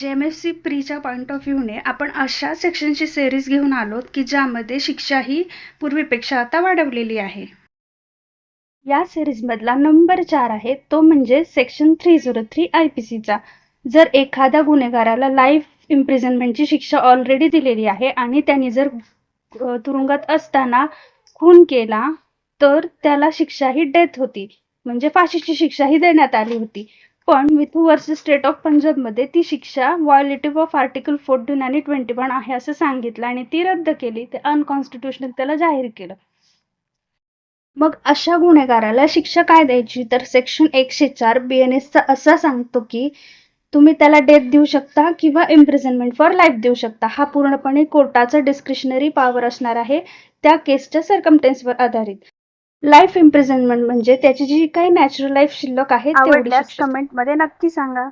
JMFC प्रीच्या point of व्ह्यूने आपण अशा सेक्शनची सिरीज घेऊन आलोत की ज्यामध्ये शिक्षा ही पूर्वीपेक्षा आता वाढवलेली आहे. या सिरीजमधला नंबर 4 आहे तो म्हणजे सेक्शन 303 IPCचा. जर एखाद्या गुन्हेगाराला लाईफ इम्प्रिझनमेंटची शिक्षा ऑलरेडी दिलेली आहे आणि त्यांनी जर तुरुंगात असताना खून केला तर त्याला शिक्षा ही डेथ होती, म्हणजे फाशीची शिक्षा ही देण्यात आली होती. पण मिथू वर्सेस स्टेट ऑफ पंजाबमध्ये ती शिक्षा व्हायोलेटिव्ह ऑफ आर्टिकल 14 आणि 21 आहे असं सांगितलं आणि ती रद्द केली. ते अनकॉन्स्टिट्युशनल त्याला जाहीर केलं. मग अशा गुन्हेगाराला शिक्षा काय द्यायची, तर सेक्शन 104 BNSचा असा सांगतो की तुम्ही त्याला डेथ देऊ शकता किंवा इम्प्रिझनमेंट फॉर लाईफ देऊ शकता. हा पूर्णपणे कोर्टाचा डिस्क्रिशनरी पॉवर असणार आहे, त्या केसच्या सर्कमस्टन्सवर आधारित. लाईफ इम्प्रिझनमेंट म्हणजे त्याची जी काही नॅचरल लाईफ शिल्लक आहे तेवढी आवडल्यास शिक्षा. कमेंटमध्ये नक्की सांगा.